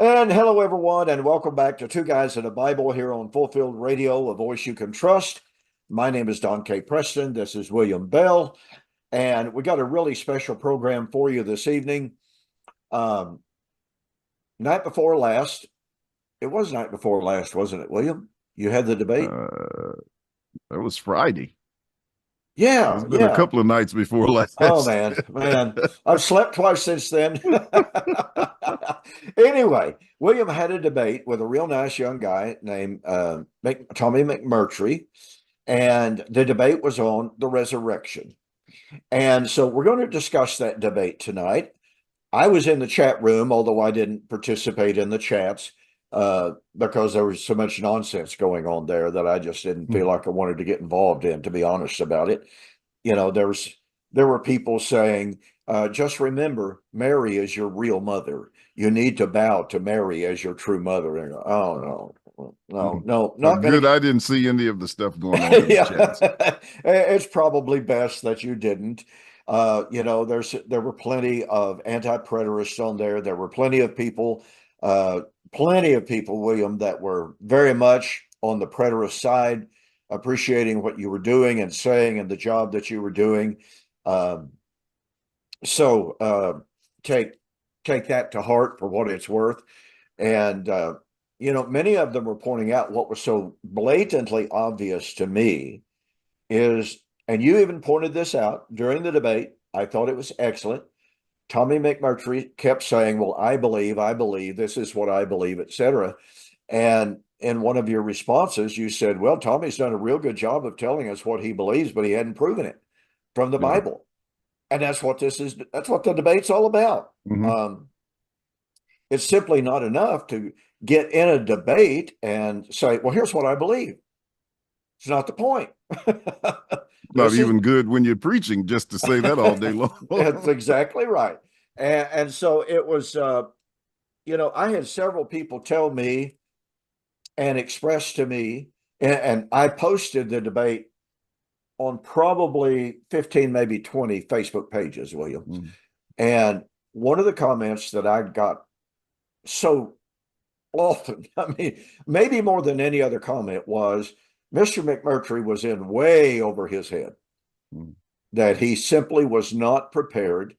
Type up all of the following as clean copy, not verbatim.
And hello, everyone, and welcome back to Two Guys in a Bible here on Fulfilled Radio, a voice you can trust. My name is Don K. Preston. This is William Bell, and we got a really special program for you this evening. Um, night before last, it was night before last, wasn't it, William? You had the debate? Uh, that was Friday. Yeah, It's been a yeah. couple of nights before Oh, last. man, I've slept twice since then. Anyway, William had a debate with a real nice young guy named Tommy McMurtry, and the debate was on the resurrection. And so we're going to discuss that debate tonight. I was in the chat room, although I didn't participate in the chats because there was so much nonsense going on there that I just didn't feel like I wanted to get involved in, to be honest about it. You know, there were people saying, just remember, Mary is your real mother. You need to bow to Mary as your true mother. And, oh, no, Well, not going good. to. I didn't see any of the stuff going on in the chats. Yeah, it's probably best that you didn't. There were plenty of anti-preterists on there. There were uh, plenty of people, William, that were very much on the preterist side, appreciating what you were doing and saying and the job that you were doing. Um, so take take that to heart for what it's worth. And many of them were pointing out what was so blatantly obvious to me is, and you even pointed this out during the debate. I thought it was excellent. Tommy McMurtry kept saying, "Well, I believe, this is what I believe, etc." And in one of your responses, you said, "Well, Tommy's done a real good job of telling us what he believes, but he hadn't proven it from the Yeah. Bible." And that's what this is. That's what the debate's all about. hmm It's simply not enough to get in a debate and say, "Well, here's what I believe." It's not the point. Not This is even good when you're preaching just to say that all day long. That's exactly right. And so it was, I had several people tell me and express to me, and I posted the debate on probably 15, maybe 20 Facebook pages, William. Mm. And one of the comments that I got so often, I mean, maybe more than any other comment, was Mr. McMurtry was in way over his head, Mm. that he simply was not prepared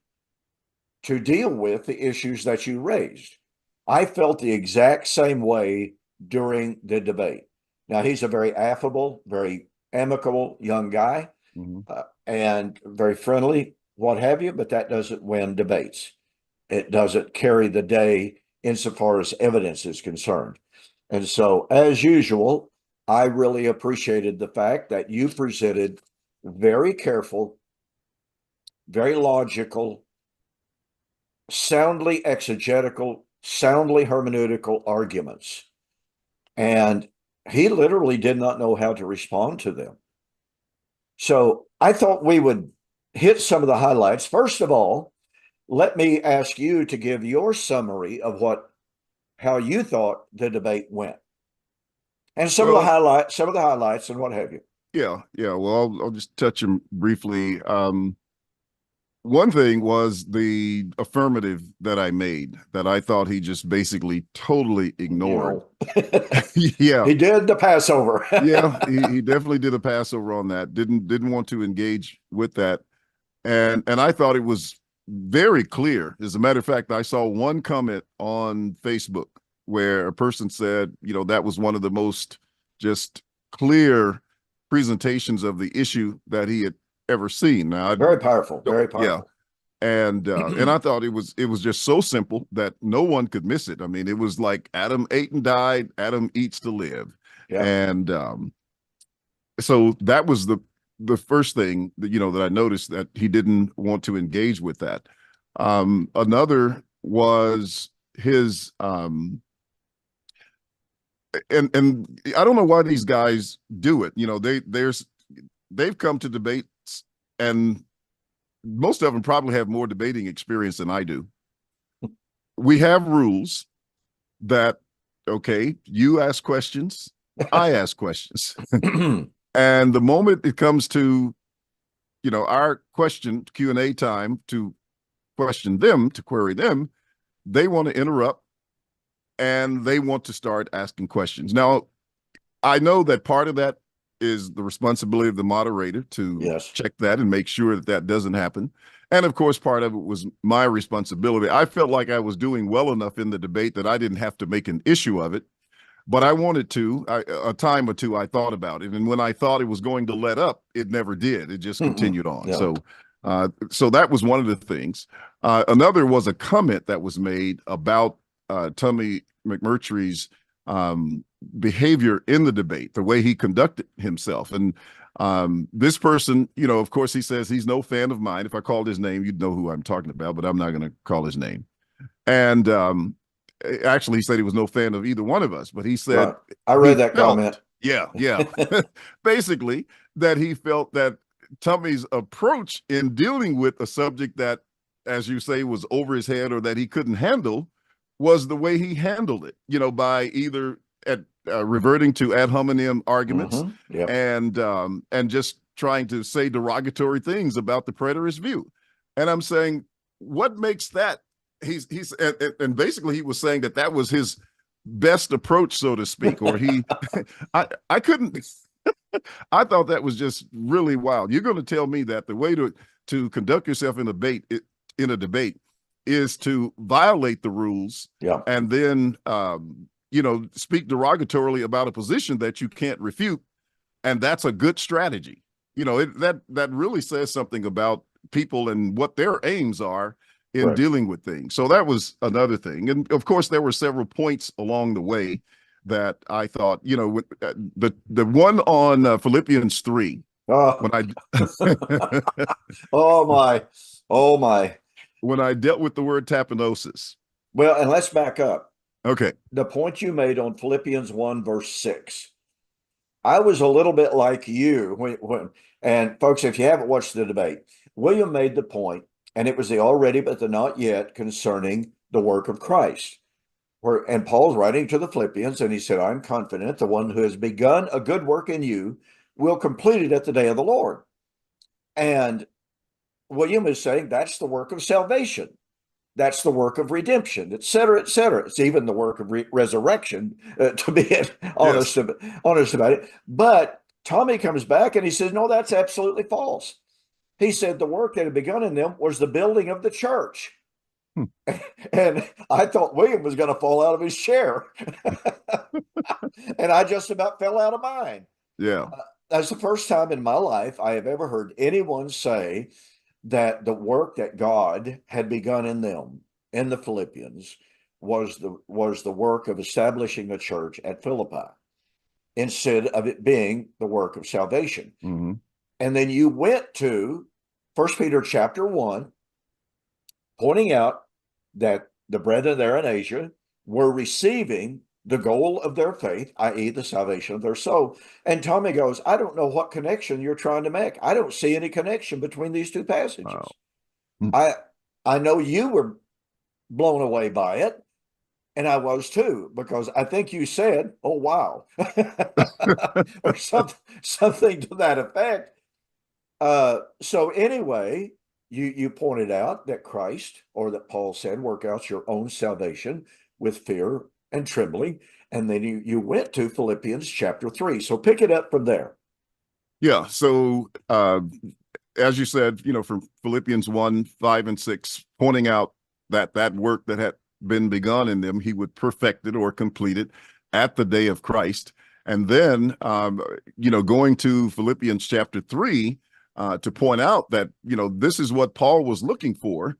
to deal with the issues that you raised. I felt the exact same way during the debate. Now, he's a very affable, very amicable young guy, Mhm. and very friendly, what have you, but that doesn't win debates. It doesn't carry the day insofar as evidence is concerned. And so, as usual, I really appreciated the fact that you presented very careful, very logical, soundly exegetical, soundly hermeneutical arguments. And he literally did not know how to respond to them. So I thought we would hit some of the highlights. First of all, let me ask you to give your summary of how you thought the debate went. And Well, some of the highlights and what have you. yeah. Well, I'll just touch them briefly. One thing was the affirmative that I made that I thought he just basically totally ignored. No. Yeah, He did the Passover. yeah, he definitely did a passover on that. Didn't want to engage with that, and I thought it was very clear. As a matter of fact, I saw one comment on Facebook where a person said, that was one of the most just clear presentations of the issue that he had ever seen. Now, Very powerful, very yeah, powerful. and I thought it was just so simple that no one could miss it. I mean, it was like Adam ate and died, Adam eats to live. Yeah. And so that was the first thing that I noticed, that he didn't want to engage with that. Another was his and I don't know why these guys do it. They've come to debates, and most of them probably have more debating experience than I do. We have rules that, okay, you ask questions, I ask questions. And the moment it comes to, our question Q&A time to question them, to query them, they want to interrupt and they want to start asking questions. Now, I know that part of that is the responsibility of the moderator to Yes. check that and make sure that that doesn't happen. And of course, part of it was my responsibility. I felt like I was doing well enough in the debate that I didn't have to make an issue of it, but I wanted to. A time or two, I thought about it. And when I thought it was going to let up, it never did. It just continued on. Yeah. So that was one of the things. Another was a comment that was made about Tommy McMurtry's behavior in the debate, the way he conducted himself. And this person, of course, he says he's no fan of mine. If I called his name, you'd know who I'm talking about, but I'm not going to call his name. And actually, he said he was no fan of either one of us, but he said, right. I read that comment. Yeah. Basically, that he felt that Tommy's approach in dealing with a subject that, as you say, was over his head or that he couldn't handle was the way he handled it, by either reverting to ad hominem arguments Yep. and just trying to say derogatory things about the preterist view. And I'm saying, what makes that? And basically he was saying that was his best approach, so to speak, or I couldn't. I thought that was just really wild. You're going to tell me that the way to conduct yourself in a debate is to violate the rules, and then speak derogatorily about a position that you can't refute, and that's a good strategy. That really says something about people and what their aims are in dealing with things. So that was another thing. And of course, there were several points along the way that I thought, the one on Philippians 3. When I oh my. When I dealt with the word tapinosis. Well, and let's back up. Okay. The point you made on Philippians 1, verse 6. I was a little bit like you and folks, if you haven't watched the debate, William made the point, and it was the already but the not yet concerning the work of Christ. And Paul's writing to the Philippians, and he said, I'm confident the one who has begun a good work in you will complete it at the day of the Lord. And William is saying that's the work of salvation. That's the work of redemption, et cetera, et cetera. It's even the work of resurrection, to be honest about it. But Tommy comes back and he says, no, that's absolutely false. He said the work that had begun in them was the building of the church. And I thought William was going to fall out of his chair. And I just about fell out of mine. Yeah. That's the first time in my life I have ever heard anyone say that the work that God had begun in them, in the Philippians, was the work of establishing a church at Philippi, instead of it being the work of salvation. Mm-hmm. And then you went to 1 Peter chapter 1, pointing out that the brethren there in Asia were receiving the goal of their faith, i.e. the salvation of their soul. And Tommy goes, I don't know what connection you're trying to make. I don't see any connection between these two passages. Wow. I know you were blown away by it, and I was too, because I think you said, oh, wow, or something to that effect. So anyway, you pointed out that Christ, or that Paul said, work out your own salvation with fear and trembling. And then you went to Philippians chapter 3. So pick it up from there. Yeah. So as you said, from Philippians 1, 5, and 6, pointing out that work that had been begun in them, he would perfect it or complete it at the day of Christ. And then, going to Philippians chapter 3 to point out that, this is what Paul was looking for.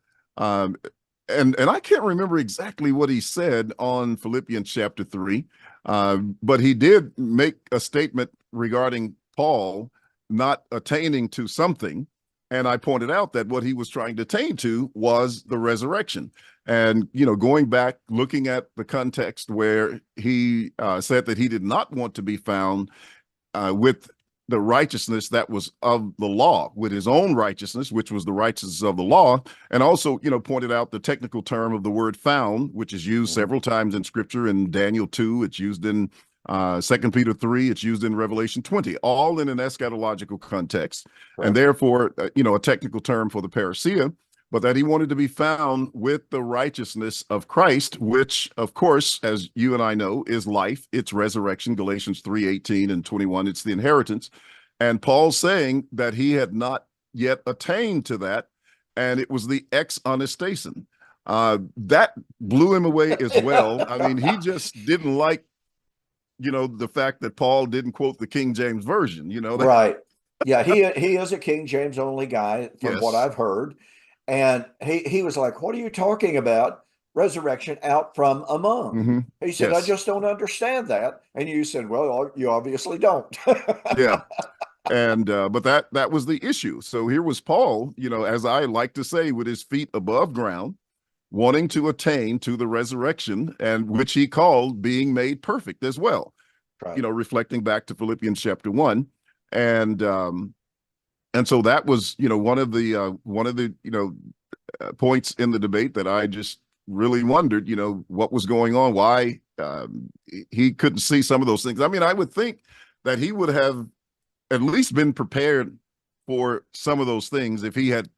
And I can't remember exactly what he said on Philippians chapter 3, but he did make a statement regarding Paul not attaining to something. And I pointed out that what he was trying to attain to was the resurrection. And, going back, looking at the context where he said that he did not want to be found with the righteousness that was of the law, with his own righteousness, which was the righteousness of the law, and also, pointed out the technical term of the word found, which is used several times in Scripture. In Daniel 2, it's used in 2 Peter 3, it's used in Revelation 20, all in an eschatological context, and therefore, a technical term for the parousia. but that he wanted to be found with the righteousness of Christ, which, of course, as you and I know, is life, it's resurrection, Galatians 3:18 and 21, it's the inheritance. And Paul's saying that he had not yet attained to that, and it was the ex anastasin. That blew him away as well. I mean, he just didn't like, the fact that Paul didn't quote the King James Version, Right. Yeah, he is a King James only guy from what Yes. I've heard. And he was like, "What are you talking about? Resurrection out from among." Hmm. He said, "I Yes. just don't understand that." And you said, "Well, you obviously don't." Yeah. And but that was the issue. So here was Paul, as I like to say, with his feet above ground, wanting to attain to the resurrection, and which he called being made perfect as well. Right. Reflecting back to Philippians chapter 1. And so that was, one of the points in the debate that I just really wondered, what was going on, why he couldn't see some of those things. I mean, I would think that he would have at least been prepared for some of those things if he had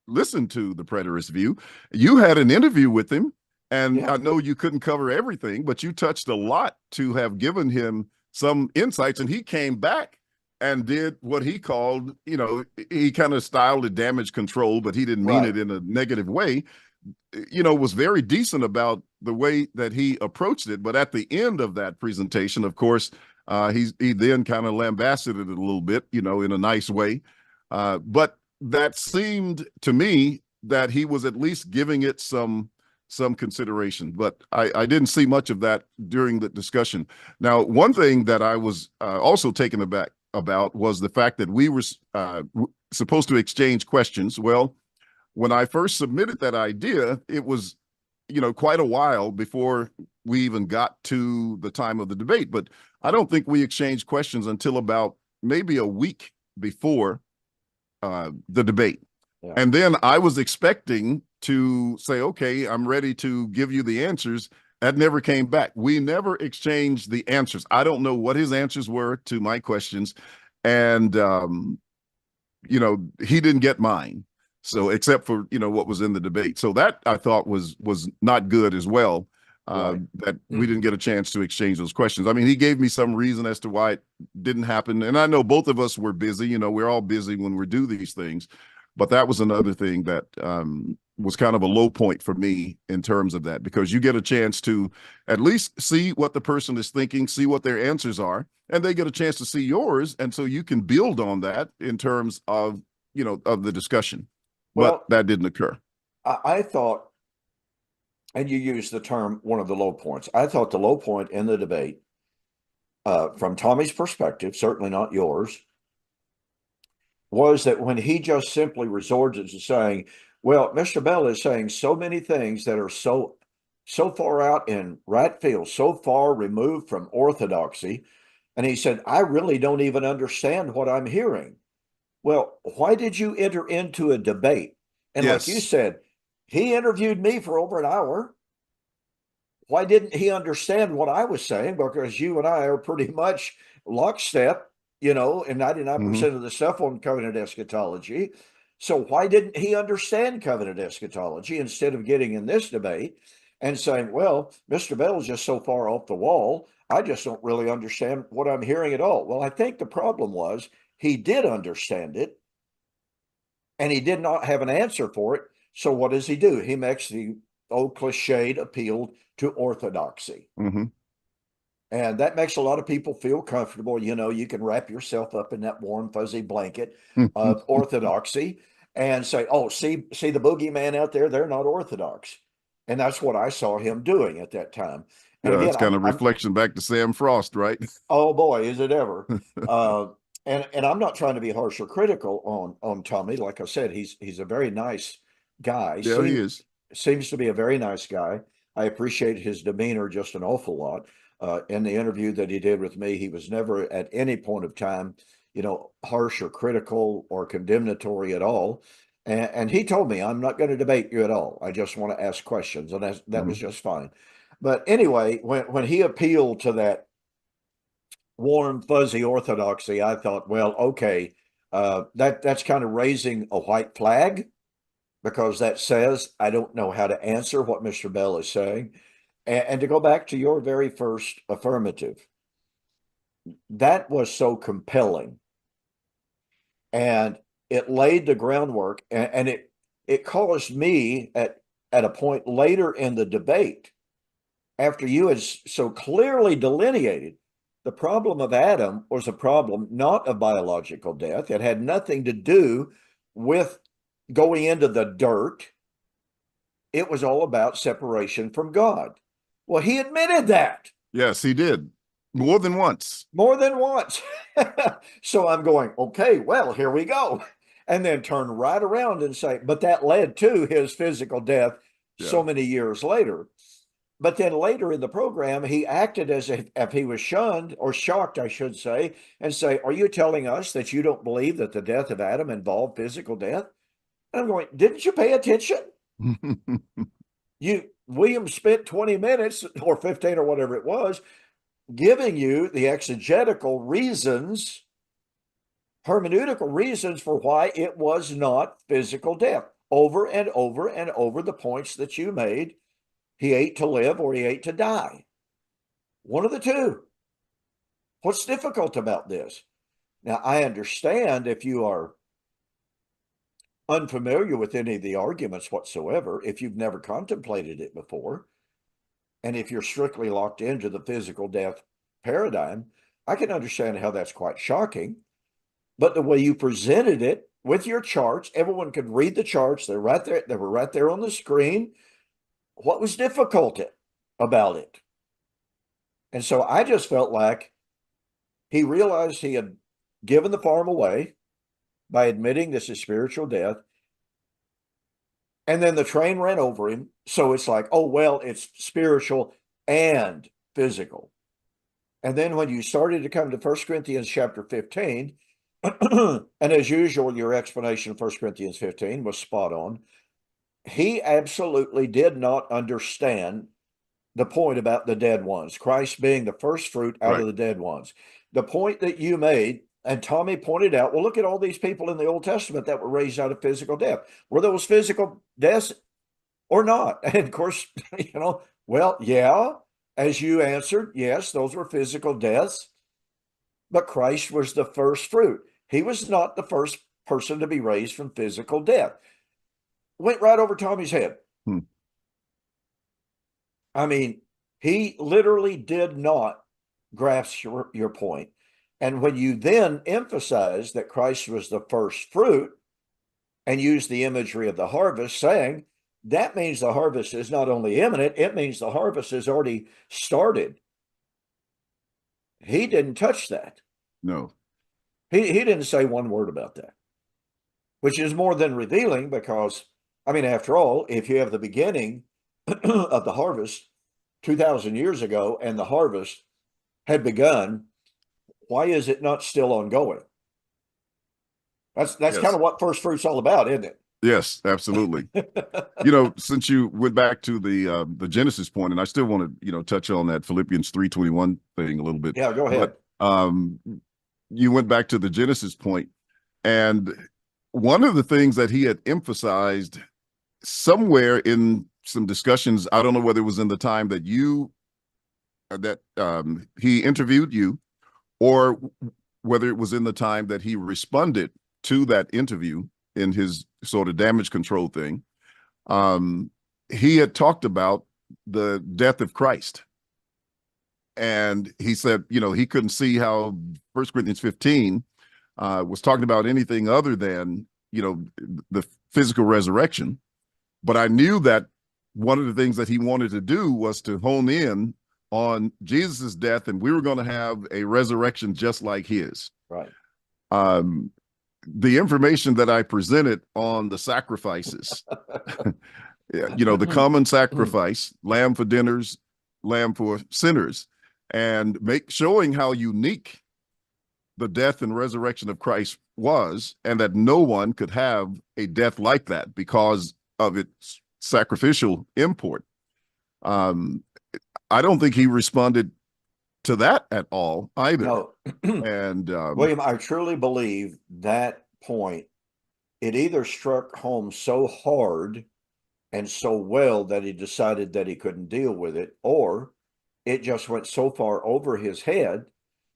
listened to the preterist view. You had an interview with him, and Yeah. I know you couldn't cover everything, but you touched a lot to have given him some insights, and he came back and did what he called, he kind of styled it damage control, but he didn't mean Right. it in a negative way. Was very decent about the way that he approached it. But at the end of that presentation, of course, he then kind of lambasted it a little bit, in a nice way. But that seemed to me that he was at least giving it some consideration. But I didn't see much of that during the discussion. Now, one thing that I was also taken aback about was the fact that we were supposed to exchange questions. Well, when I first submitted that idea, it was, quite a while before we even got to the time of the debate. But I don't think we exchanged questions until about maybe a week before the debate. Yeah. And then I was expecting to say, okay, I'm ready to give you the answers. That never came back. We never exchanged the answers. I don't know what his answers were to my questions. And, he didn't get mine. So except for, what was in the debate. So that I thought was not good as well. Right. That we didn't get a chance to exchange those questions. I mean, he gave me some reason as to why it didn't happen. And I know both of us were busy, we're all busy when we do these things. But that was another thing that was kind of a low point for me in terms of that, because you get a chance to at least see what the person is thinking, see what their answers are, and they get a chance to see yours. And so you can build on that in terms of, of the discussion. But Well, that didn't occur. I thought, and you used the term one of the low points. I thought the low point in the debate, from Tommy's perspective, certainly not yours, was that when he just simply resorted to saying, "Well, Mr. Bell is saying so many things that are so far out in right field, so far removed from orthodoxy," and he said, "I really don't even understand what I'm hearing." Well, why did you enter into a debate? And like you Yes. said, he interviewed me for over an hour. Why didn't he understand what I was saying? Because you and I are pretty much lockstep, in 99% of the stuff on covenant eschatology. So why didn't he understand covenant eschatology instead of getting in this debate and saying, "Well, Mr. Bell's just so far off the wall, I just don't really understand what I'm hearing at all." Well, I think the problem was he did understand it and he did not have an answer for it. So what does he do? He makes the old cliched appeal to orthodoxy. Mm-hmm. And that makes a lot of people feel comfortable. You can wrap yourself up in that warm, fuzzy blanket Mm-hmm. of orthodoxy and say, "Oh, see the boogeyman out there, they're not orthodox." And that's what I saw him doing at that time. And Yeah, again, it's kind of I'm reflection back to Sam Frost, right? oh boy, is it ever. Uh, and I'm not trying to be harsh or critical on Tommy. Like I said, he's a very nice guy. Yeah, he is. Seems to be a very nice guy. I appreciate his demeanor just an awful lot. In the interview that he did with me, he was never at any point of time, harsh or critical or condemnatory at all. And he told me, "I'm not going to debate you at all. I just want to ask questions," and that Mm-hmm. was just fine. But anyway, when he appealed to that warm, fuzzy orthodoxy, I thought, well, okay, that's kind of raising a white flag. because that says I don't know how to answer what Mr. Bell is saying. And to go back to your very first affirmative, that was so compelling. And it laid the groundwork, and it caused me at a point later in the debate, after you had so clearly delineated the problem of Adam was a problem not of biological death. It had nothing to do with going into the dirt. It was all about separation from God. Well, he admitted that. Yes, he did. More than once. More than once. So I'm going, okay, well, here we go. And then turn right around and say, but that led to his physical death so many years later. But then later in the program, he acted as if he was shunned or shocked, I should say, and say, are you telling us that you don't believe that the death of Adam involved physical death? And I'm going, didn't you pay attention? William spent 20 minutes or 15 or whatever it was, giving you the exegetical reasons, hermeneutical reasons for why it was not physical death, over and over and over the points that you made. He ate to live or he ate to die. One of the two. What's difficult about this? Now, I understand if you are unfamiliar with any of the arguments whatsoever, if you've never contemplated it before, and if you're strictly locked into the physical death paradigm, I can understand how that's quite shocking. But the way you presented it with your charts, everyone could read the charts. They're right there. They were right there on the screen. What was difficult about it? And so I just felt like he realized he had given the farm away by admitting this is spiritual death. And then the train ran over him. So it's like, oh, well, it's spiritual and physical. And then when you started to come to 1 Corinthians chapter 15, and as usual, your explanation of 1 Corinthians 15 was spot on. He absolutely did not understand the point about the dead ones, Christ being the first fruit out of the dead ones. The point that you made, and Tommy pointed out, well, look at all these people in the Old Testament that were raised out of physical death. Were those physical deaths or not? And of course, well, yeah, as you answered, yes, those were physical deaths, but Christ was the first fruit. He was not the first person to be raised from physical death. Went right over Tommy's head. I mean, he literally did not grasp your point. And when you then emphasize that Christ was the first fruit and use the imagery of the harvest, saying that means the harvest is not only imminent, it means the harvest has already started. He didn't touch that. No. He didn't say one word about that, which is more than revealing because, I mean, after all, if you have the beginning of the harvest 2,000 years ago and the harvest had begun, why is it not still ongoing? That's kind of what first fruit's all about, isn't it? Yes, absolutely. Since you went back to the Genesis point, and I still want to touch on that Philippians 3:21 thing a little bit. Yeah, go ahead. But, you went back to the Genesis point, and one of the things that he had emphasized somewhere in some discussions, I don't know whether it was in the time that he interviewed you, or whether it was in the time that he responded to that interview in his sort of damage control thing. He had talked about the death of Christ. And he said, he couldn't see how 1 Corinthians 15 was talking about anything other than, the physical resurrection. But I knew that one of the things that he wanted to do was to hone in on Jesus's death, and we were going to have a resurrection just like his. Right. The information that I presented on the sacrifices, the common sacrifice, lamb for dinners, lamb for sinners, and showing how unique the death and resurrection of Christ was, and that no one could have a death like that because of its sacrificial import. I don't think he responded to that at all either. No. And William, I truly believe that point it either struck home so hard and so well that he decided that he couldn't deal with it, or it just went so far over his head.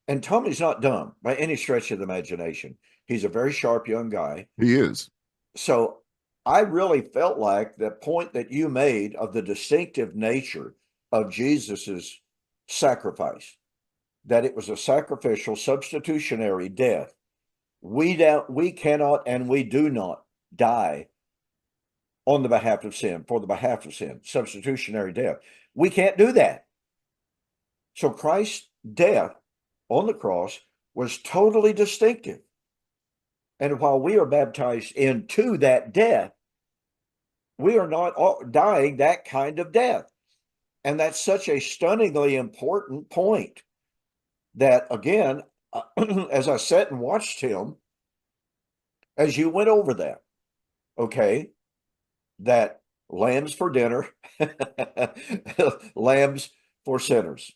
And Tommy's not dumb by any stretch of the imagination. He's a very sharp young guy. He is. So I really felt like the point that you made of the distinctive nature of Jesus's sacrifice, that it was a sacrificial, substitutionary death. We cannot and we do not die on the behalf of sin, for the behalf of sin, substitutionary death. We can't do that. So Christ's death on the cross was totally distinctive. And while we are baptized into that death, we are not dying that kind of death. And that's such a stunningly important point that, again, as I sat and watched him, as you went over that, okay, that lambs for dinner, lambs for sinners,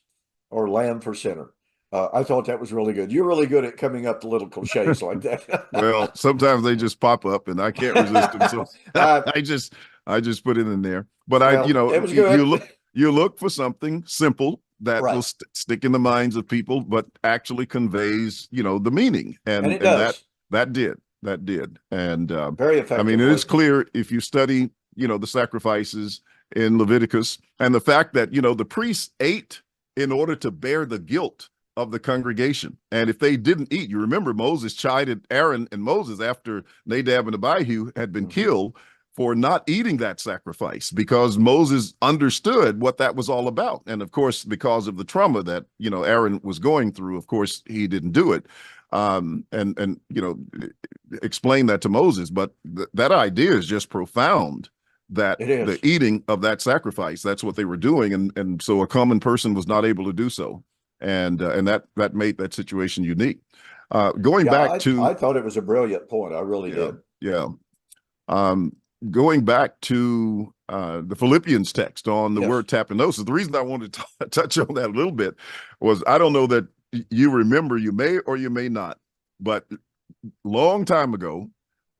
or lamb for sinner. I thought that was really good. You're really good at coming up with little cliches like that. Well, sometimes they just pop up and I can't resist them. So I just put it in there. But it was good. You look for something simple that Right. will stick in the minds of people, but actually conveys, the meaning. And it does. That did. And very effective. I mean, it is clear if you study, the sacrifices in Leviticus, and the fact that, the priests ate in order to bear the guilt of the congregation. And if they didn't eat, you remember Moses chided Aaron and Moses after Nadab and Abihu had been killed for not eating that sacrifice, because Moses understood what that was all about. And of course, because of the trauma that, Aaron was going through, of course, he didn't do it. And explain that to Moses. But that idea is just profound, that the eating of that sacrifice, that's what they were doing. And so a common person was not able to do so. And that made that situation unique. Going back to, I thought it was a brilliant point. I really did. Yeah. Going back to the Philippians text on the word tapinosis, the reason I wanted to touch on that a little bit was, I don't know that you remember, you may or you may not, but long time ago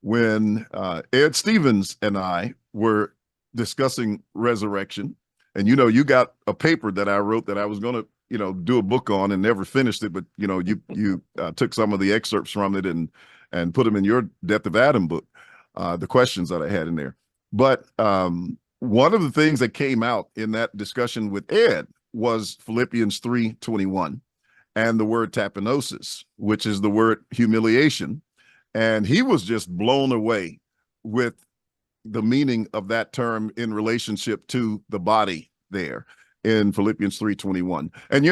when Ed Stevens and I were discussing resurrection, and you got a paper that I wrote that I was going to do a book on and never finished it, but you took some of the excerpts from it and put them in your Death of Adam book, the questions that I had in there. But one of the things that came out in that discussion with Ed was Philippians 3:21 and the word tapinosis, which is the word humiliation. And he was just blown away with the meaning of that term in relationship to the body there in Philippians 3:21. And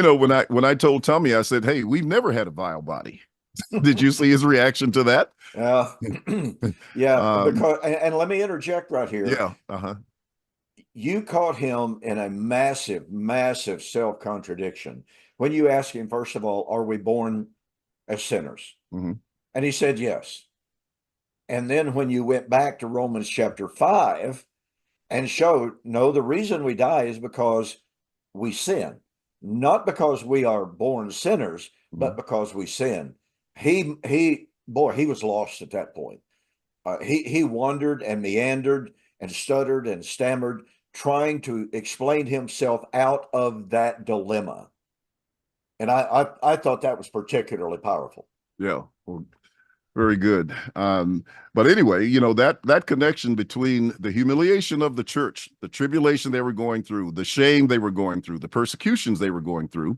when I told Tommy, I said, "Hey, we've never had a vile body." Did you see his reaction to that? Yeah. Because, and let me interject right here. Yeah. You caught him in a massive, massive self-contradiction when you asked him, first of all, are we born as sinners? Mm-hmm. And he said yes. And then when you went back to Romans chapter 5 and showed, no, the reason we die is because we sin, not because we are born sinners, but because we sin. He was lost at that point. He wandered and meandered and stuttered and stammered, trying to explain himself out of that dilemma. And I thought that was particularly powerful. Yeah. Well, very good. But anyway, that connection between the humiliation of the church, the tribulation they were going through, the shame they were going through, the persecutions they were going through,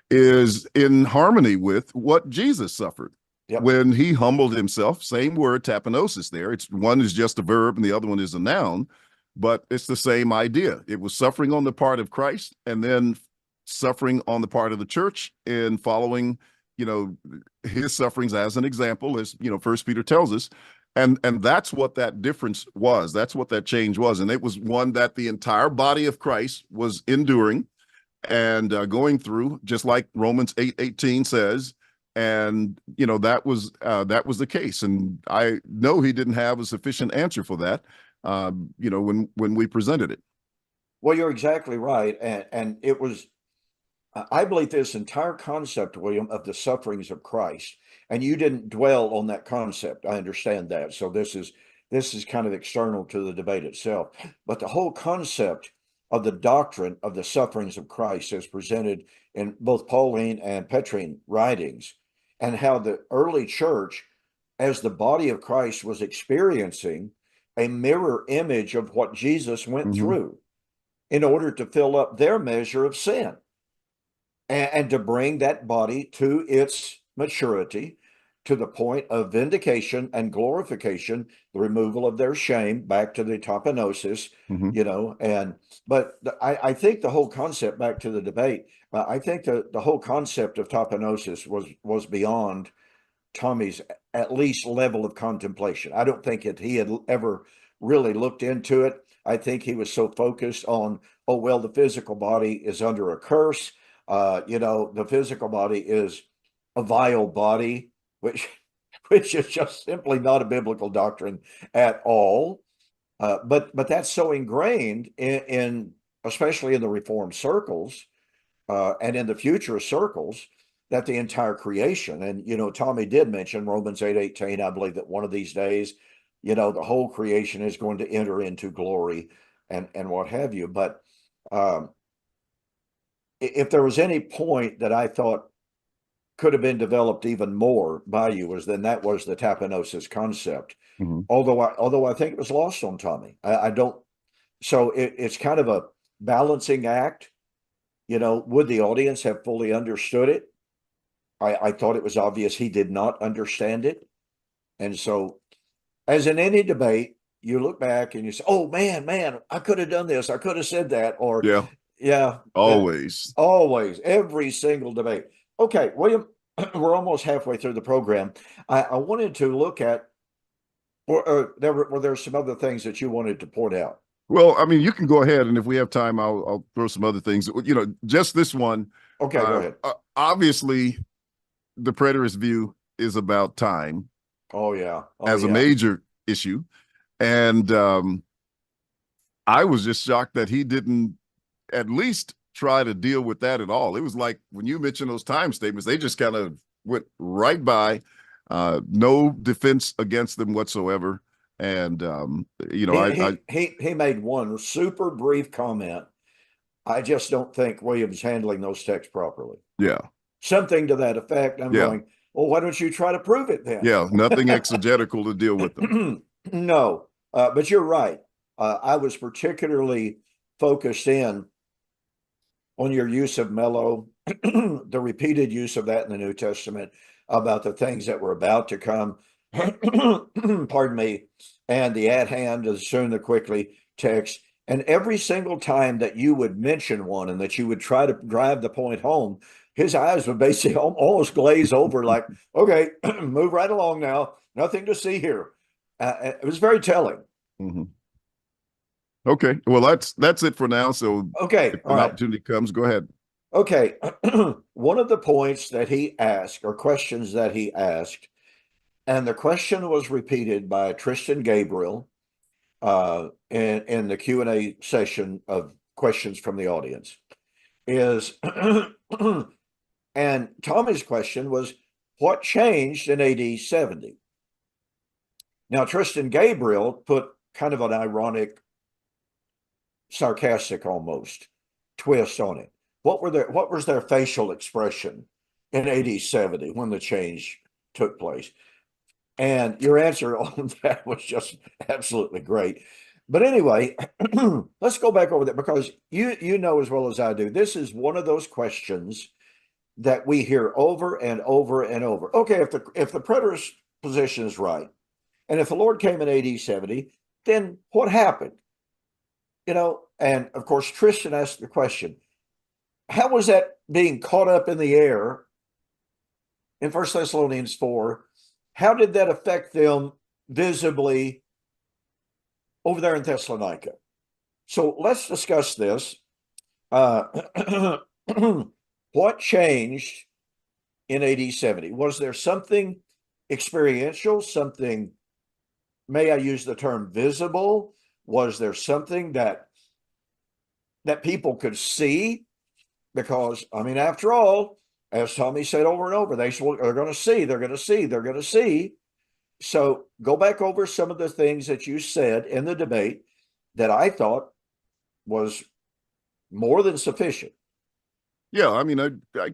is in harmony with what Jesus suffered when he humbled himself. Same word, tapinosis there. It's one is just a verb and the other one is a noun, but it's the same idea. It was suffering on the part of Christ, and then suffering on the part of the church in following, his sufferings as an example, as, First Peter tells us. And that's what that difference was. That's what that change was. And it was one that the entire body of Christ was enduring and going through, just like Romans 8:18 says. And, that was the case. And I know he didn't have a sufficient answer for that, when we presented it. Well, you're exactly right. And it was, I believe this entire concept, William, of the sufferings of Christ and you didn't dwell on that concept. I understand that. So this is kind of external to the debate itself. But the whole concept of the doctrine of the sufferings of Christ as presented in both Pauline and Petrine writings, and how the early church, as the body of Christ, was experiencing a mirror image of what Jesus went through in order to fill up their measure of sin, and to bring that body to its maturity, to the point of vindication and glorification, the removal of their shame, back to the tapenosis, you know. I think the whole concept, back to the debate, I think the whole concept of tapenosis was beyond Tommy's at least level of contemplation. I don't think he had ever really looked into it. I think he was so focused on, oh, well, the physical body is under a curse. You know, the physical body is a vile body, which is just simply not a biblical doctrine at all. But that's so ingrained in especially in the Reformed circles, and in the future circles, that the entire creation, and you know, Tommy did mention Romans 8:18. I believe that one of these days, you know, the whole creation is going to enter into glory, and what have you. But if there was any point that I thought could have been developed even more by you, that was the tapenosis concept. Although I think it was lost on Tommy. I don't. So it's kind of a balancing act. You know, would the audience have fully understood it? I thought it was obvious he did not understand it. And so, as in any debate, you look back and you say, oh, man, I could have done this. I could have said that. Or, yeah, always, every single debate. Okay, William, we're almost halfway through the program. I wanted to look at, were there some other things that you wanted to point out? Well, I mean, you can go ahead, and if we have time, I'll throw some other things. You know, just this one. Okay, go ahead. Obviously, the preterist view is about time. Oh, yeah. As a major issue. And I was just shocked that he didn't at least try to deal with that at all. It was like when you mentioned those time statements, they just kind of went right by, no defense against them whatsoever. And, you know, he made one super brief comment. I just don't think William's handling those texts properly. Yeah. Something to that effect. I'm going, well, why don't you try to prove it then? Yeah, nothing exegetical to deal with them. No, but you're right. I was particularly focused in on your use of mellow, the repeated use of that in the New Testament about the things that were about to come, pardon me, and the at hand, the soon, the quickly text. And every single time that you would mention one and that you would try to drive the point home, his eyes would basically almost glaze over like, okay, move right along now. Nothing to see here. It was very telling. Okay. Well, that's it for now. So okay, if an opportunity comes, go ahead. Okay. One of the points that he asked, or questions that he asked, and the question was repeated by Tristan Gabriel in the Q&A session of questions from the audience, is and Tommy's question was, what changed in AD 70? Now, Tristan Gabriel put kind of an ironic, sarcastic almost twist on it. What was their facial expression in AD 70 when the change took place? And your answer on that was just absolutely great. But anyway, let's go back over that, because you know as well as I do, this is one of those questions that we hear over and over and over. Okay, if the preterist position is right, and if the Lord came in AD 70, then what happened? You know, and of course, Tristan asked the question, how was that being caught up in the air in 1 Thessalonians 4? How did that affect them visibly over there in Thessalonica? So let's discuss this. What changed in AD 70? Was there something experiential, something, may I use the term visible? Was there something that people could see? Because, I mean, after all, as Tommy said over and over, they're going to see, they're going to see, they're going to see. So go back over some of the things that you said in the debate that I thought was more than sufficient. Yeah, I mean, I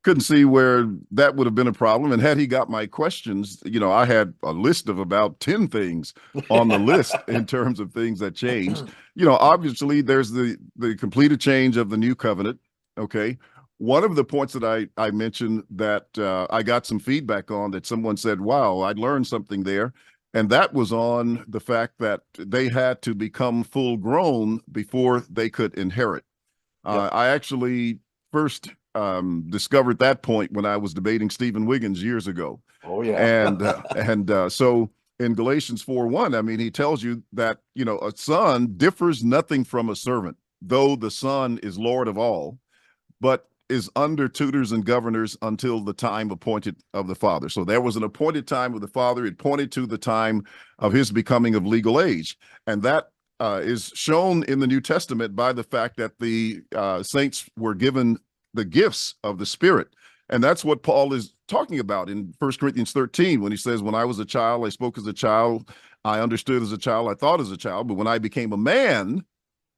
couldn't see where that would have been a problem. And had he got my questions, I had a list of about 10 things on the list in terms of things that changed. Obviously there's the completed change of the new covenant. Okay. One of the points that I mentioned that I got some feedback on, that someone said, wow, I learned something there. And that was on the fact that they had to become full grown before they could inherit. Yep. I actually first discovered that point when I was debating Stephen Wiggins years ago. Oh, yeah. And so in Galatians 4:1, I mean, he tells you that, a son differs nothing from a servant, though the son is Lord of all, but is under tutors and governors until the time appointed of the father. So there was an appointed time of the father. It pointed to the time of his becoming of legal age. And that is shown in the New Testament by the fact that the saints were given the gifts of the Spirit. And that's what Paul is talking about in 1 Corinthians 13, when he says, when I was a child, I spoke as a child, I understood as a child, I thought as a child, but when I became a man,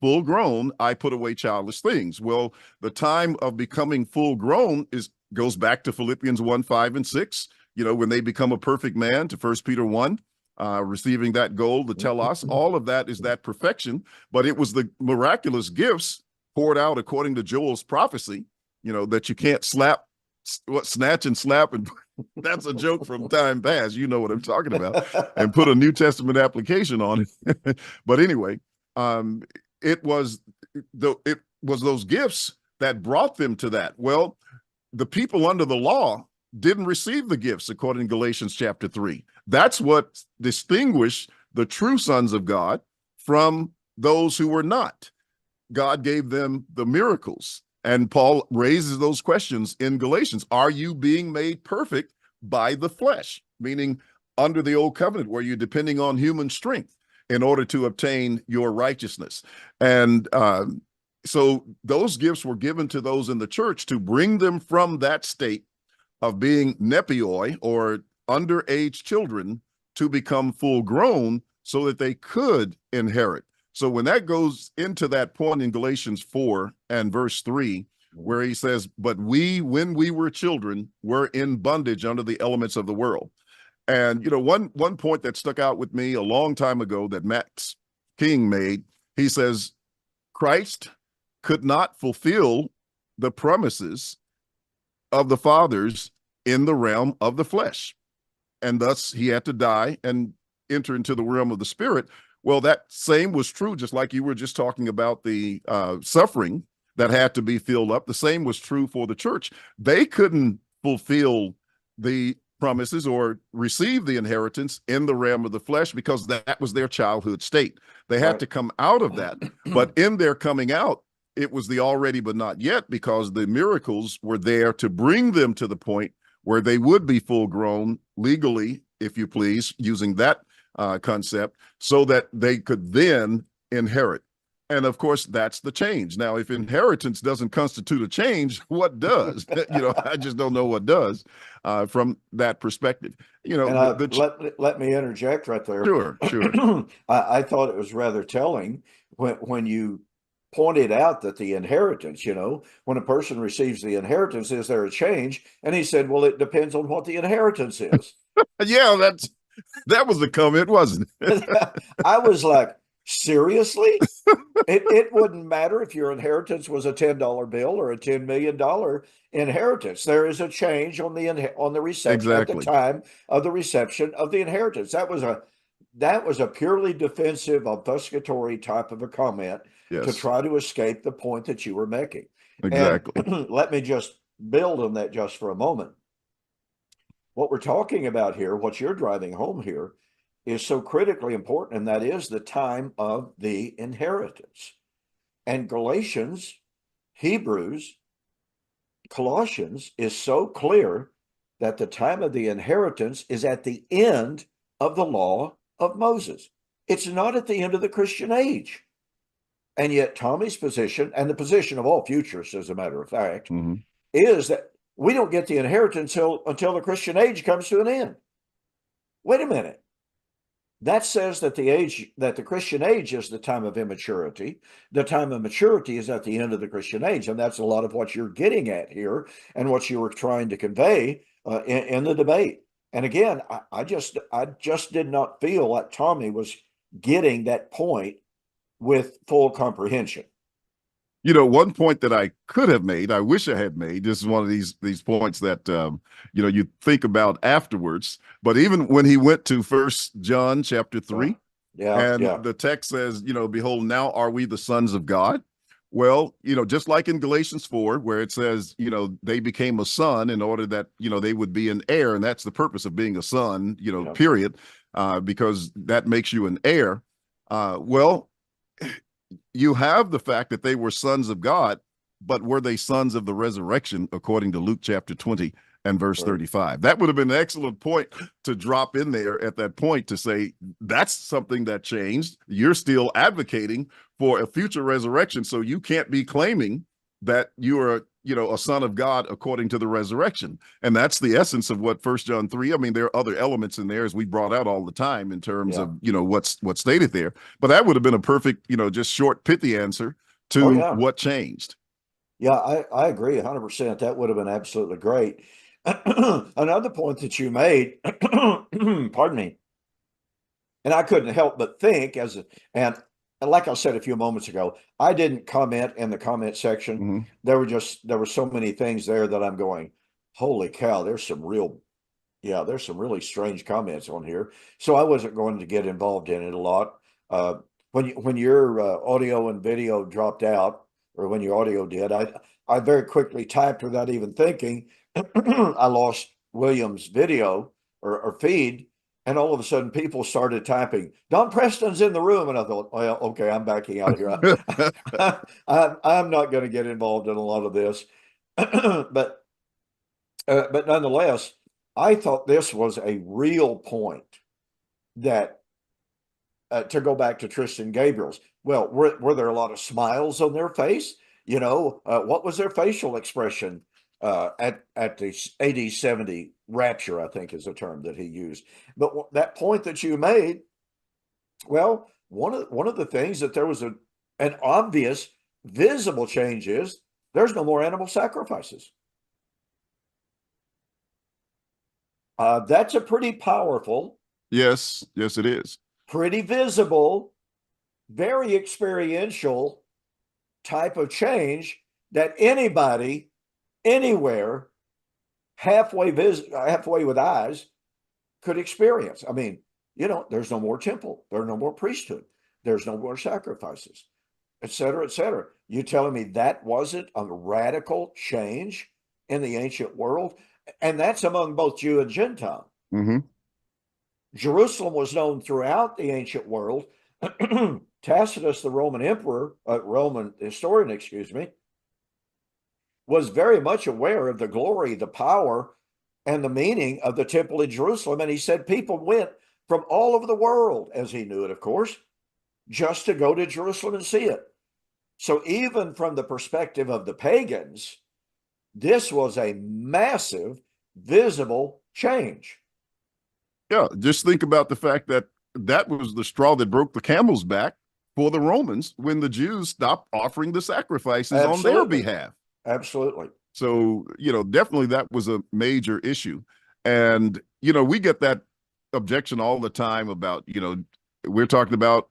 full grown, I put away childish things. Well, the time of becoming full grown goes back to Philippians 1:5-6, when they become a perfect man, to 1 Peter 1. Receiving that gold, the telos, all of that is that perfection. But it was the miraculous gifts poured out according to Joel's prophecy, that you can't snatch and slap, and that's a joke from time past. You know what I'm talking about, and put a New Testament application on it. But anyway, it was those gifts that brought them to that. Well, the people under the law didn't receive the gifts, according to Galatians chapter 3. That's what distinguished the true sons of God from those who were not. God gave them the miracles. And Paul raises those questions in Galatians. Are you being made perfect by the flesh? Meaning under the old covenant, where you're depending on human strength in order to obtain your righteousness. And so those gifts were given to those in the church to bring them from that state of being nepioi, or underage children, to become full grown so that they could inherit. So when that goes into that point in Galatians 4 and verse 3, where he says, but we, when we were children, were in bondage under the elements of the world. And, one point that stuck out with me a long time ago that Max King made, he says, Christ could not fulfill the promises of the fathers in the realm of the flesh. And thus he had to die and enter into the realm of the spirit. Well, that same was true, just like you were just talking about the suffering that had to be filled up. The same was true for the church. They couldn't fulfill the promises or receive the inheritance in the realm of the flesh because that was their childhood state. They had to come out of that. But in their coming out, it was the already but not yet, because the miracles were there to bring them to the point where they would be full grown legally, if you please, using that concept, so that they could then inherit. And of course, that's the change. Now, if inheritance doesn't constitute a change, what does? I just don't know what does from that perspective. Let me interject right there. Sure. I thought it was rather telling when you pointed out that the inheritance, when a person receives the inheritance, is there a change? And he said, well, it depends on what the inheritance is. Yeah, that was the comment, wasn't it? I was like, seriously? It wouldn't matter if your inheritance was a $10 bill or a $10 million inheritance. There is a change on the reception at the time of the reception of the inheritance. That was a purely defensive, obfuscatory type of a comment to try to escape the point that you were making. Exactly. And let me just build on that just for a moment. What we're talking about here, what you're driving home here, is so critically important, and that is the time of the inheritance. And Galatians, Hebrews, Colossians is so clear that the time of the inheritance is at the end of the law of Moses. It's not at the end of the Christian age. And yet Tommy's position, and the position of all futurists, as a matter of fact, is that we don't get the inheritance until the Christian age comes to an end. Wait a minute. That says that the Christian age is the time of immaturity. The time of maturity is at the end of the Christian age. And that's a lot of what you're getting at here and what you were trying to convey in the debate. And again, I just did not feel like Tommy was getting that point with full comprehension. You know, one point that I could have made, I wish I had made, this is one of these points that, you know, you think about afterwards. But even when he went to 1 John chapter 3, the text says, you know, behold, now are we the sons of God? Well, you know, just like in Galatians 4, where it says, you know, they became a son in order that, you know, they would be an heir. And that's the purpose of being a son, you know, period, because that makes you an heir. Well, you have the fact that they were sons of God, but were they sons of the resurrection, according to Luke chapter 20 and verse 35? That would have been an excellent point to drop in there at that point to say, that's something that changed. You're still advocating for a future resurrection, so you can't be claiming that you are, you know, a son of God according to the resurrection. And that's the essence of what 1 John 3, I mean, there are other elements in there, as we brought out all the time, in terms of, you know, what's stated there. But that would have been a perfect, you know, just short, pithy answer to what changed. Yeah, I agree 100%. That would have been absolutely great. Another point that you made, pardon me, and I couldn't help but think and like I said a few moments ago, I didn't comment in the comment section. There were so many things there that I'm going, holy cow, there's some really strange comments on here. So I wasn't going to get involved in it a lot. When your audio and video dropped out, or when your audio did, I very quickly typed without even thinking. I lost William's video or feed. And all of a sudden, people started typing, Don Preston's in the room. And I thought, well, okay, I'm backing out here. I'm not going to get involved in a lot of this. But nonetheless, I thought this was a real point that, to go back to Tristan Gabriel's, well, were there a lot of smiles on their face? You know, what was their facial expression at the AD 70 rapture, I think is the term that he used. But that point that you made, well, one of the things that there was an obvious, visible change is there's no more animal sacrifices. That's a pretty powerful. Yes, it is. Pretty visible, very experiential type of change that anybody, anywhere, halfway with eyes could experience. I mean, you know, there's no more temple, there's no more priesthood, there's no more sacrifices, et cetera, et cetera. You telling me that wasn't a radical change in the ancient world? And that's among both Jew and Gentile. Jerusalem was known throughout the ancient world. Tacitus, the Roman emperor, Roman historian, excuse me, was very much aware of the glory, the power, and the meaning of the temple in Jerusalem. And he said people went from all over the world, as he knew it, of course, just to go to Jerusalem and see it. So even from the perspective of the pagans, this was a massive, visible change. Yeah, just think about the fact that that was the straw that broke the camel's back for the Romans when the Jews stopped offering the sacrifices on their behalf. Absolutely. So, you know, definitely that was a major issue. And, you know, we get that objection all the time about, you know, we're talking about,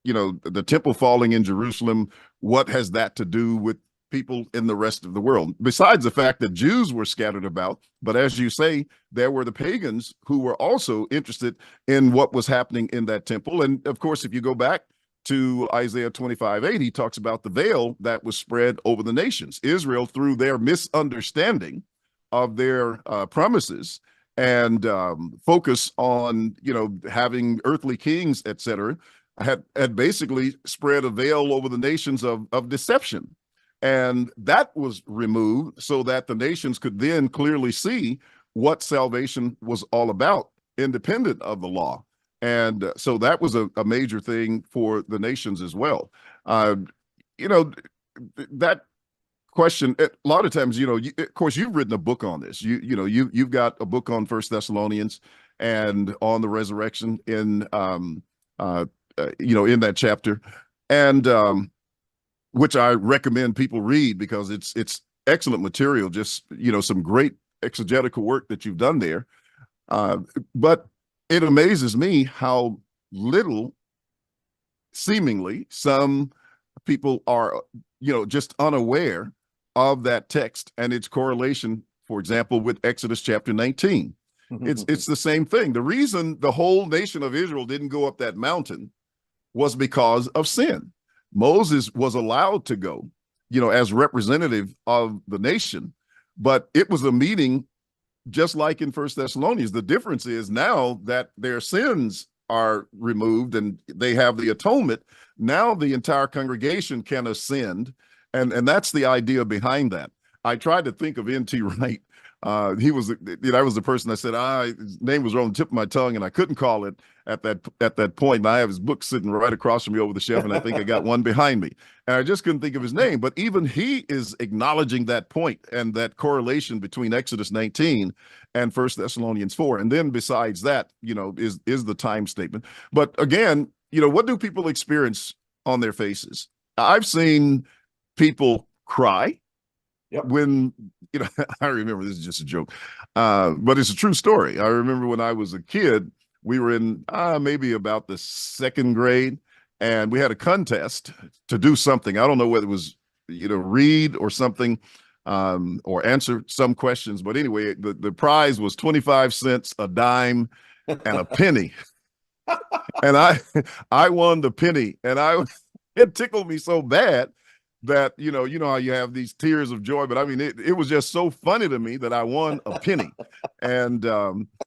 you know, the temple falling in Jerusalem. What has that to do with people in the rest of the world? Besides the fact that Jews were scattered about, but as you say, there were the pagans who were also interested in what was happening in that temple. And of course, if you go back to Isaiah 25:8, he talks about the veil that was spread over the nations. Israel, through their misunderstanding of their promises and focus on, you know, having earthly kings, etc., had basically spread a veil over the nations of deception. And that was removed so that the nations could then clearly see what salvation was all about, independent of the law. And so that was a major thing for the nations as well. You know, that question. A lot of times, of course, you've written a book on this. You've got a book on First Thessalonians and on the resurrection in in that chapter, and which I recommend people read because it's excellent material. Just some great exegetical work that you've done there. But it amazes me how little, seemingly, some people are, just unaware of that text and its correlation, for example, with Exodus chapter 19. It's the same thing. The reason the whole nation of Israel didn't go up that mountain was because of sin. Moses was allowed to go, as representative of the nation, but it was a meeting just like in First Thessalonians. The difference is now that their sins are removed and they have the atonement, now the entire congregation can ascend. And that's the idea behind that. I tried to think of N.T. Wright. He was, I was the person that said, his name was on the tip of my tongue and I couldn't call it at that point. And I have his book sitting right across from me over the shelf, and I think I got one behind me. And I just couldn't think of his name. But even he is acknowledging that point and that correlation between Exodus 19 and First Thessalonians 4. And then besides that, is the time statement. But again, what do people experience on their faces? I've seen people cry. Yep. When, I remember, this is just a joke, but it's a true story. I remember when I was a kid, we were in maybe about the second grade, and we had a contest to do something. I don't know whether it was, read or something, or answer some questions. But anyway, the prize was 25 cents, a dime, and a penny. And I won the penny, and it tickled me so bad that, how you have these tears of joy, but I mean, it was just so funny to me that I won a penny. And,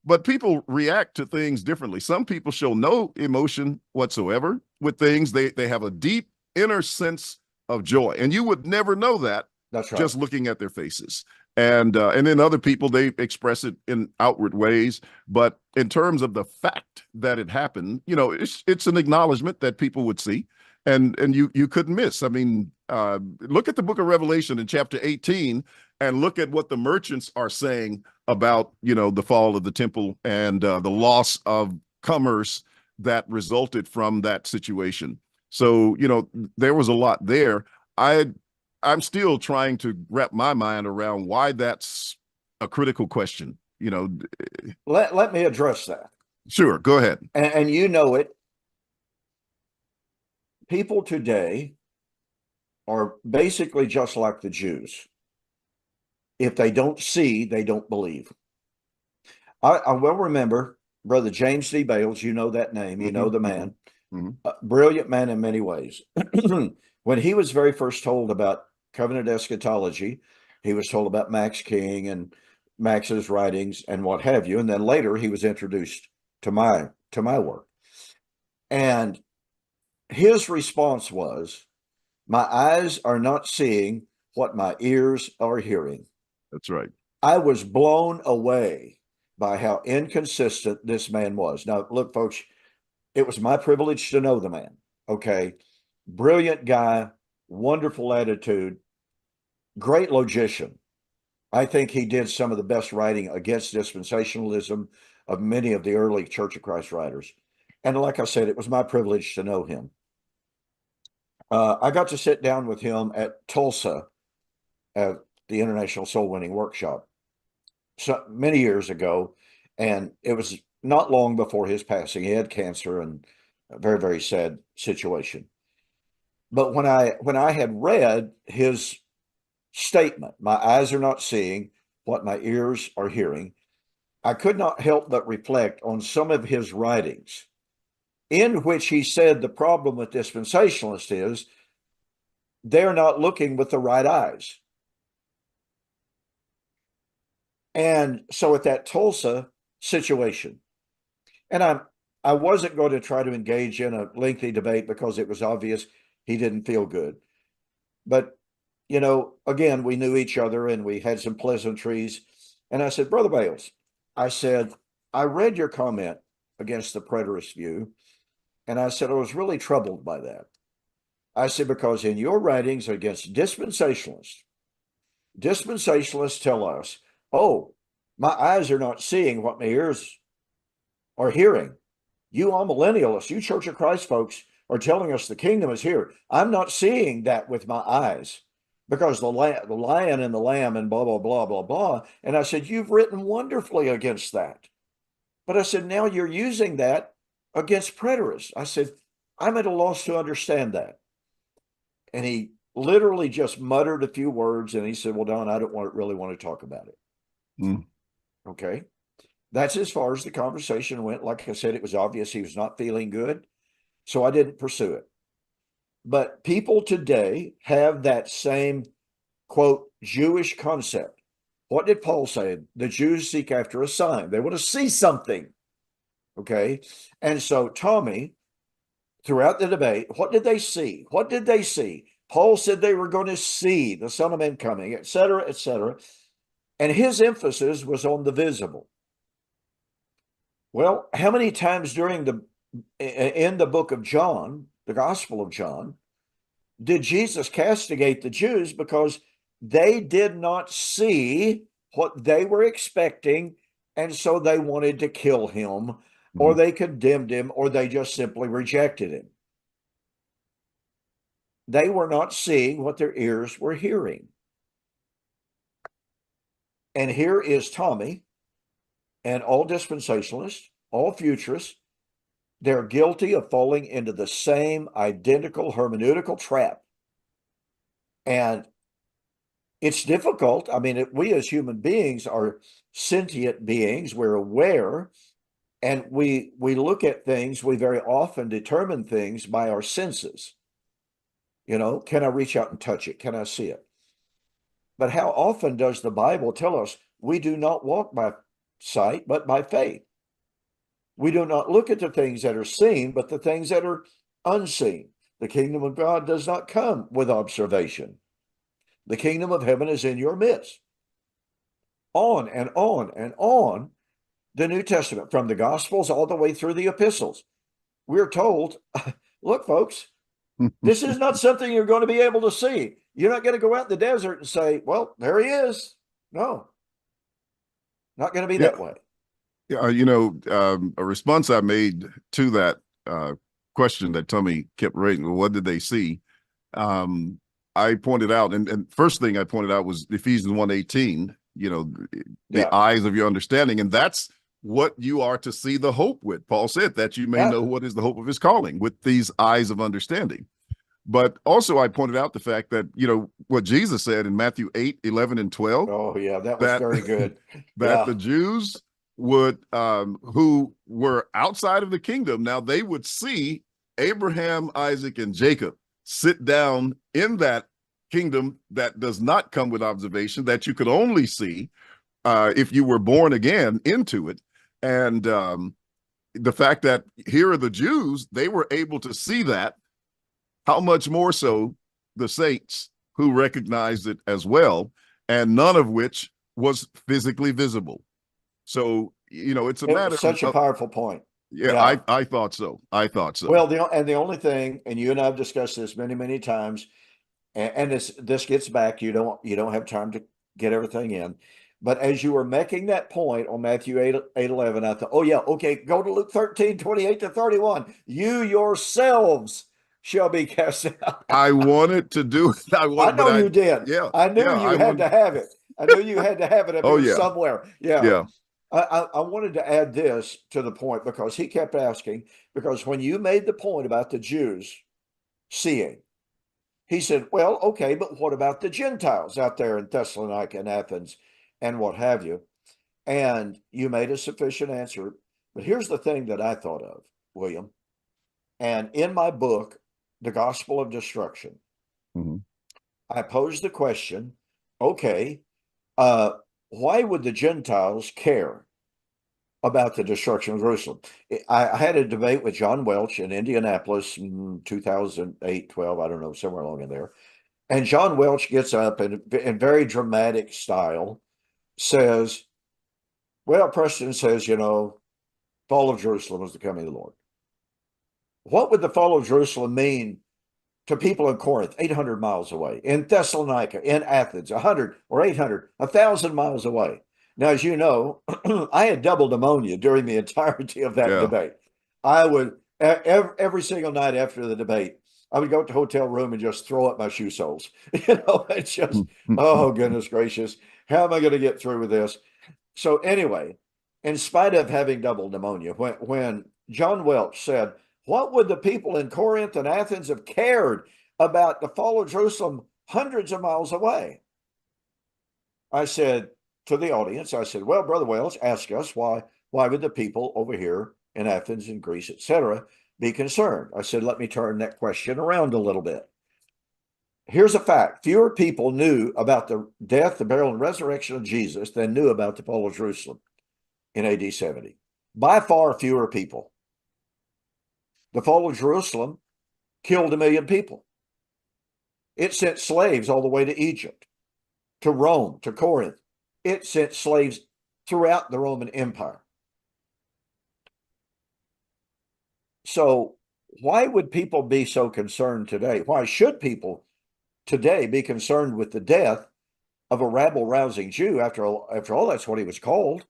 but people react to things differently. Some people show no emotion whatsoever with things. They have a deep inner sense of joy, and you would never know that. That's right. Just looking at their faces. And then other people, they express it in outward ways. But in terms of the fact that it happened, it's an acknowledgement that people would see. And you couldn't miss. I mean, look at the book of Revelation in chapter 18 and look at what the merchants are saying about, the fall of the temple and the loss of commerce that resulted from that situation. So, there was a lot there. I'm still trying to wrap my mind around why that's a critical question. Let me address that. Sure, go ahead. And it. People today are basically just like the Jews. If they don't see, they don't believe. I well remember Brother James D. Bales, that name, the man, brilliant man in many ways. When he was very first told about covenant eschatology, he was told about Max King and Max's writings and what have you. And then later he was introduced to my work. And his response was, my eyes are not seeing what my ears are hearing. That's right. I was blown away by how inconsistent this man was. Now, look, folks, it was my privilege to know the man. Okay. Brilliant guy, wonderful attitude, great logician. I think he did some of the best writing against dispensationalism of many of the early Church of Christ writers. And like I said, it was my privilege to know him. I got to sit down with him at Tulsa at the International Soul Winning Workshop many years ago, and it was not long before his passing. He had cancer and a very, very sad situation. But when I had read his statement, my eyes are not seeing what my ears are hearing, I could not help but reflect on some of his writings, in which he said the problem with dispensationalists is they're not looking with the right eyes. And so at that Tulsa situation, and I wasn't going to try to engage in a lengthy debate because it was obvious he didn't feel good. But, again, we knew each other and we had some pleasantries. And I said, Brother Bales, I said, I read your comment against the preterist view. And I said, I was really troubled by that. I said, because in your writings against dispensationalists, Dispensationalists tell us, oh, my eyes are not seeing what my ears are hearing. You amillennialists, you Church of Christ folks are telling us the kingdom is here. I'm not seeing that with my eyes because the lion and the lamb and blah, blah, blah, blah, blah. And I said, you've written wonderfully against that. But I said, now you're using that against preterists. I said, I'm at a loss to understand that. And he literally just muttered a few words and he said, well, Don, I don't really want to talk about it. Mm. Okay. That's as far as the conversation went. Like I said, it was obvious he was not feeling good. So I didn't pursue it. But people today have that same, quote, Jewish concept. What did Paul say? The Jews seek after a sign. They want to see something. Okay. And so Tommy, throughout the debate, what did they see? What did they see? Paul said they were going to see the Son of Man coming, et cetera, et cetera. And his emphasis was on the visible. Well, how many times in the book of John, the Gospel of John, did Jesus castigate the Jews because they did not see what they were expecting, and so they wanted to kill him, or they condemned him, or they just simply rejected him? They were not seeing what their ears were hearing. And here is Tommy and all dispensationalists, all futurists. They're guilty of falling into the same identical hermeneutical trap. And it's difficult. I mean, we as human beings are sentient beings. We're aware, and we look at things. We very often determine things by our senses. You know, can I reach out and touch it? Can I see it? But how often does the Bible tell us we do not walk by sight, but by faith? We do not look at the things that are seen, but the things that are unseen. The kingdom of God does not come with observation. The kingdom of heaven is in your midst. On and on and on, the New Testament, from the Gospels all the way through the epistles. We're told, look, folks, this is not something you're going to be able to see. You're not going to go out in the desert and say, well, there he is. No, not going to be that way. Yeah, a response I made to that question that Tommy kept raising, well, what did they see? I pointed out, and first thing I pointed out was Ephesians 1:18, the eyes of your understanding. And that's what you are to see the hope with. Paul said that you may know what is the hope of his calling with these eyes of understanding. But also I pointed out the fact that, what Jesus said in Matthew 8:11 and 12. Oh, yeah, that was very good. That the Jews would, who were outside of the kingdom, now they would see Abraham, Isaac, and Jacob sit down in that kingdom that does not come with observation, that you could only see if you were born again into it. And the fact that here are the Jews, they were able to see that. How much more so the saints who recognized it as well, and none of which was physically visible. So, it's a matter of such a powerful point. Yeah. I thought so. Well, the only thing, and you and I have discussed this many, many times, and this gets back, you don't have time to get everything in. But as you were making that point on Matthew 8:11, I thought, oh yeah, okay, go to Luke 13:28-31. You yourselves shall be cast out. I wanted to do it. I know you did. Yeah. I knew you had to have it. I knew you had to have it up here somewhere. Yeah. I wanted to add this to the point because he kept asking, because when you made the point about the Jews seeing, he said, well, okay, but what about the Gentiles out there in Thessalonica and Athens and what have you? And you made a sufficient answer. But here's the thing that I thought of, William. And in my book, The Gospel of Destruction, I posed the question, okay, why would the Gentiles care about the destruction of Jerusalem? I had a debate with John Welch in Indianapolis in 2008, 12, I don't know, somewhere along in there. And John Welch gets up and in very dramatic style says, well, Preston says, fall of Jerusalem is the coming of the Lord. What would the fall of Jerusalem mean to people in Corinth, 800 miles away, in Thessalonica, in Athens, 100 or 800, 1,000 miles away. Now, as you know, I had double pneumonia during the entirety of that debate. I would, every single night after the debate, I would go to the hotel room and just throw up my shoe soles. It's just, oh, goodness gracious, how am I going to get through with this? So anyway, in spite of having double pneumonia, when John Welch said, what would the people in Corinth and Athens have cared about the fall of Jerusalem hundreds of miles away? I said to the audience, I said, well, Brother Welch, ask us why would the people over here in Athens and Greece, etc., be concerned? I said, let me turn that question around a little bit. Here's a fact. Fewer people knew about the death, the burial, and resurrection of Jesus than knew about the fall of Jerusalem in AD 70. By far fewer people. The fall of Jerusalem killed 1 million people. It sent slaves all the way to Egypt, to Rome, to Corinth. It sent slaves throughout the Roman Empire. So why would people be so concerned today? Why should people today be concerned with the death of a rabble-rousing Jew? After all, that's what he was called,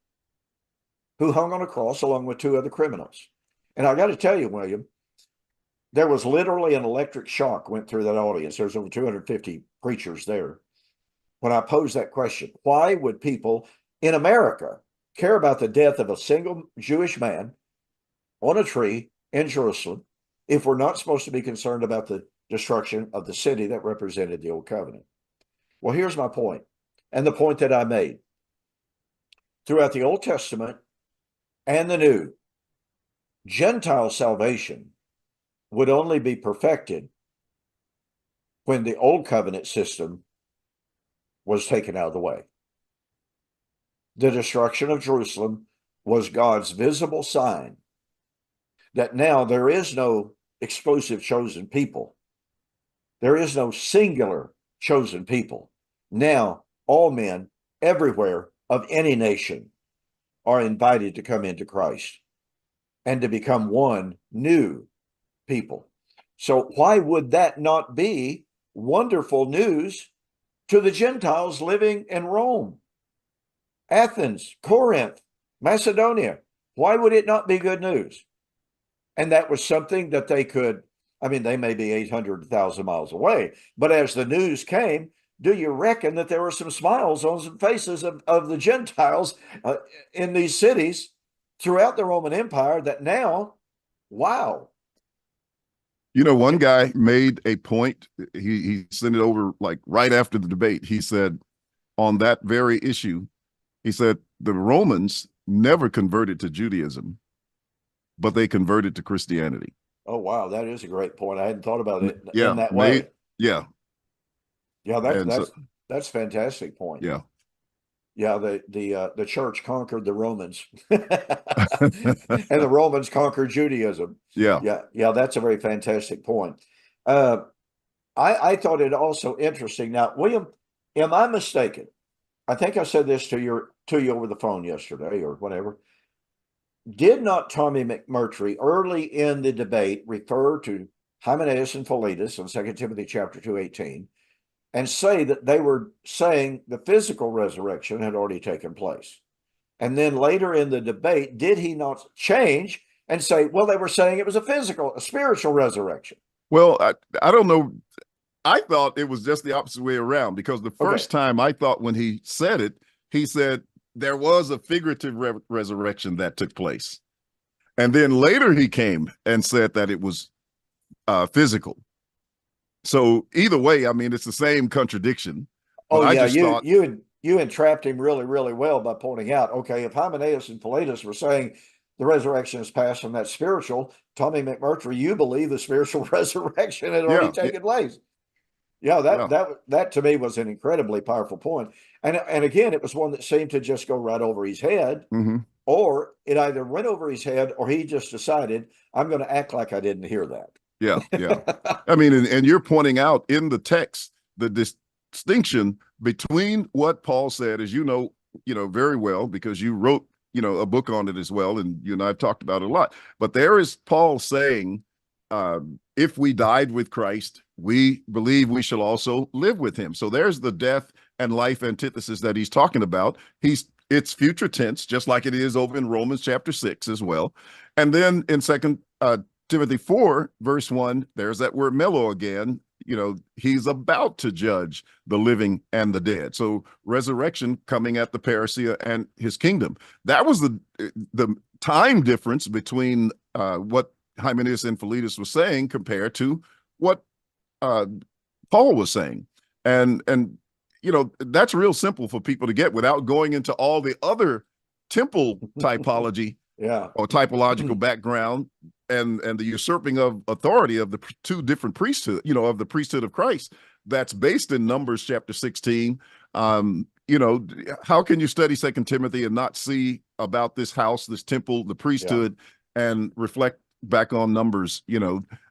who hung on a cross along with 2 other criminals. And I got to tell you, William, there was literally an electric shock went through that audience. There's over 250 preachers there. When I posed that question, why would people in America care about the death of a single Jewish man on a tree in Jerusalem if we're not supposed to be concerned about the destruction of the city that represented the Old Covenant? Well, here's my point, and the point that I made. Throughout the Old Testament and the New, Gentile salvation would only be perfected when the Old Covenant system was taken out of the way. The destruction of Jerusalem was God's visible sign that now there is no exclusive chosen people. There is no singular chosen people. Now, all men everywhere of any nation are invited to come into Christ and to become one new people. So why would that not be wonderful news to the Gentiles living in Rome, Athens, Corinth, Macedonia? Why would it not be good news? And that was something that they could, I mean, they may be 800,000 miles away, but as the news came, do you reckon that there were some smiles on some faces of the Gentiles in these cities throughout the Roman Empire that now, wow. You know, one guy made a point. He sent it over like right after the debate. He said on that very issue, he said the Romans never converted to Judaism, but they converted to Christianity. Oh, wow. That is a great point. I hadn't thought about it in that way. Yeah. That's a fantastic point. Yeah. Yeah, the church conquered the Romans, and the Romans conquered Judaism. Yeah. That's a very fantastic point. I thought it also interesting. Now, William, am I mistaken? I think I said this to you over the phone yesterday or whatever. Did not Tommy McMurtry early in the debate refer to Hymenaeus and Philetus in 2 Timothy chapter 2:18? And say that they were saying the physical resurrection had already taken place? And then later in the debate, did he not change and say, well, they were saying it was a spiritual resurrection? Well, I don't know. I thought it was just the opposite way around, because the first time I thought when he said it, he said there was a figurative resurrection that took place. And then later he came and said that it was physical. So either way, I mean, it's the same contradiction. Oh, yeah, you entrapped him really, really well by pointing out, okay, if Hymenaeus and Philetus were saying the resurrection is past and that's spiritual, Tommy McMurtry, you believe the spiritual resurrection had already taken place. Yeah, that to me was an incredibly powerful point. And again, it was one that seemed to just go right over his head, or it either went over his head or he just decided, I'm going to act like I didn't hear that. Yeah. I mean, and you're pointing out in the text the distinction between what Paul said, as you know very well, because you wrote, a book on it as well, and you and I have talked about it a lot. But there is Paul saying, if we died with Christ, we believe we shall also live with him. So there's the death and life antithesis that he's talking about. It's future tense, just like it is over in Romans chapter 6 as well. And then in Second Timothy 4, verse 1, there's that word mellow again. He's about to judge the living and the dead. So resurrection coming at the parousia and his kingdom. That was the time difference between what Hymenaeus and Philetus was saying compared to what Paul was saying. And that's real simple for people to get without going into all the other temple typology or typological background and the usurping of authority of the two different priesthood, of the priesthood of Christ that's based in Numbers chapter 16. How can you study Second Timothy and not see about this house, this temple, the priesthood, and reflect back on Numbers?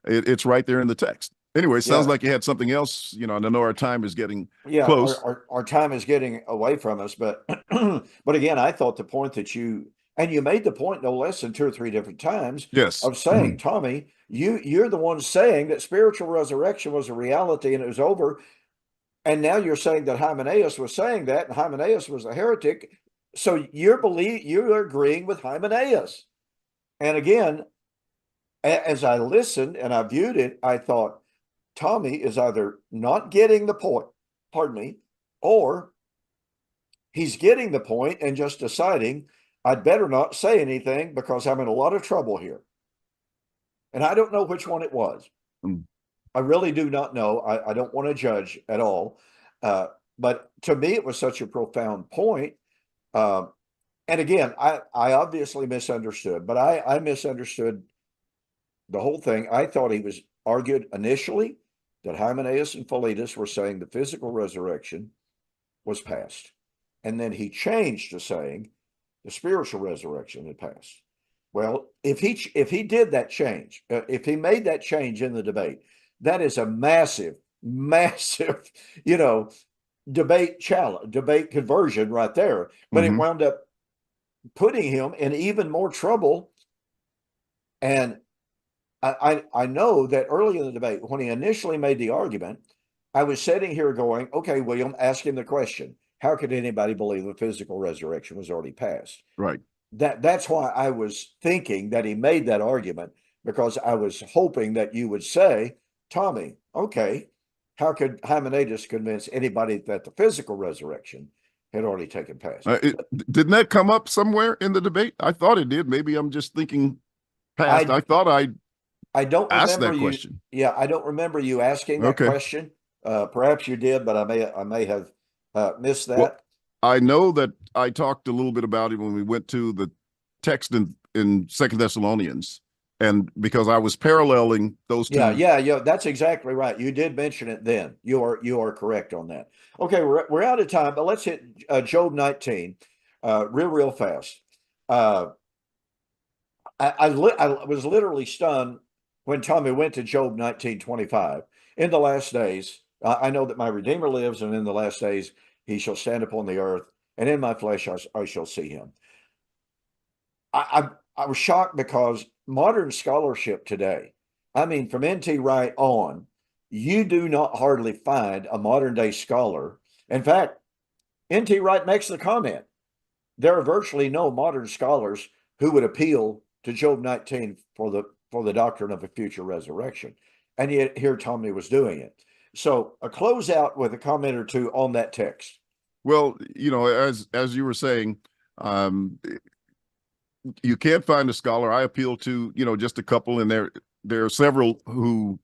It's right there in the text. Anyway, it sounds like you had something else, and I know our time is getting close. Our time is getting away from us, but again, I thought the point that you made the point no less than 2 or 3 different times of saying, Tommy, you're the one saying that spiritual resurrection was a reality and it was over. And now you're saying that Hymenaeus was saying that, and Hymenaeus was a heretic. So you're agreeing with Hymenaeus. And again, as I listened and I viewed it, I thought, Tommy is either not getting the point, or he's getting the point and just deciding, I'd better not say anything because I'm in a lot of trouble here. And I don't know which one it was. I really do not know. I don't want to judge at all. But to me, it was such a profound point. And again, I obviously misunderstood, but I misunderstood the whole thing. I thought he was argued initially that Hymenaeus and Philetus were saying the physical resurrection was past. And then he changed to saying the spiritual resurrection had passed. Well, if he did that change, if he made that change in the debate, that is a massive, debate conversion right there. But it wound up putting him in even more trouble. And I know that early in the debate, when he initially made the argument, I was sitting here going, okay, William, ask him the question. How could anybody believe a physical resurrection was already passed? Right. That's why I was thinking that he made that argument, because I was hoping that you would say, Tommy, okay, how could Hymenaeus convince anybody that the physical resurrection had already taken place? Didn't that come up somewhere in the debate? I thought it did. Maybe I'm just thinking past. I thought I don't remember that question. Yeah, I don't remember you asking that question. Perhaps you did, but I may have missed that. Well, I know that I talked a little bit about it when we went to the text in 2 Thessalonians, and because I was paralleling those two. Yeah. That's exactly right. You did mention it then. You are correct on that. Okay, we're out of time, but let's hit Job 19 real fast. I was literally stunned when Tommy went to Job 19:25. In the last days, I know that my Redeemer lives, and in the last days he shall stand upon the earth, and in my flesh I shall see him. I was shocked because modern scholarship today, I mean, from N.T. Wright on, you do not hardly find a modern day scholar. In fact, N.T. Wright makes the comment, there are virtually no modern scholars who would appeal to Job 19 for the doctrine of a future resurrection. And yet here Tommy was doing it. So a close out with a comment or two on that text. Well, as you were saying, you can't find a scholar. I appeal to, just a couple, and there are several who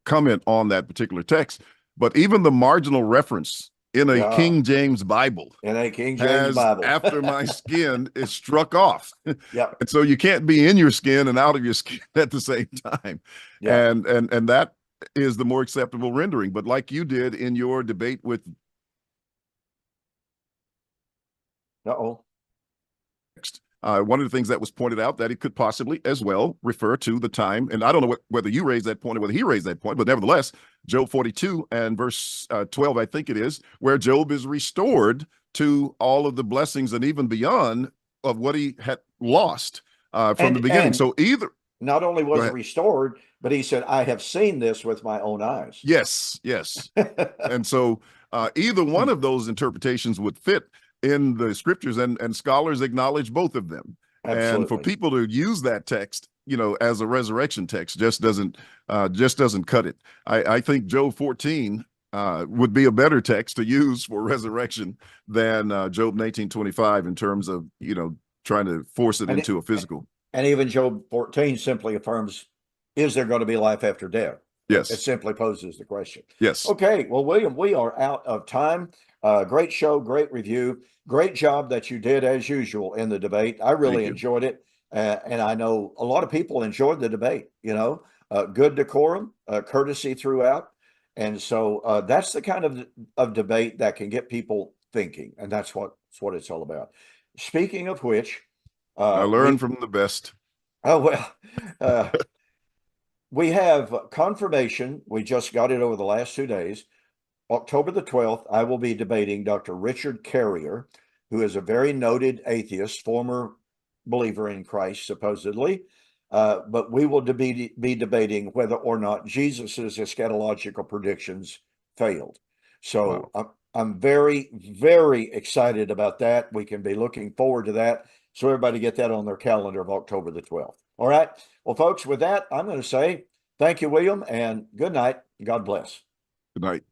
comment on that particular text. But even the marginal reference in a King James Bible, after my skin is struck off. Yeah. And so you can't be in your skin and out of your skin at the same time. Yeah. And that is the more acceptable rendering. But like you did in your debate with one of the things that was pointed out that it could possibly as well refer to the time, and I don't know whether you raised that point or whether he raised that point, but nevertheless, Job 42 and verse 12, I think it is, where Job is restored to all of the blessings and even beyond of what he had lost from the beginning. So either not only Go was it ahead. restored, but he said, I have seen this with my own eyes. Yes, yes. And so either one of those interpretations would fit in the scriptures, and scholars acknowledge both of them. And for Absolutely. people to use that text, as a resurrection text, just doesn't cut it. I think Job 14 would be a better text to use for resurrection than Job 19:25 in terms of trying to force it into a physical. And even Job 14 simply affirms, is there going to be life after death? Yes. It simply poses the question. Yes. Okay. Well, William, we are out of time. Great show, great review. Great job that you did as usual in the debate. I really enjoyed it. And I know a lot of people enjoyed the debate, good decorum, courtesy throughout. And so that's the kind of debate that can get people thinking. And that's what it's all about. Speaking of which, I learned from the best. Oh, well, we have confirmation. We just got it over the last 2 days. October the 12th, I will be debating Dr. Richard Carrier, who is a very noted atheist, former believer in Christ, supposedly. But we will be debating whether or not Jesus's eschatological predictions failed. So Wow. I'm very, very excited about that. We can be looking forward to that. So everybody get that on their calendar of October the 12th. All right. Well, folks, with that, I'm going to say thank you, William, and good night. God bless. Good night.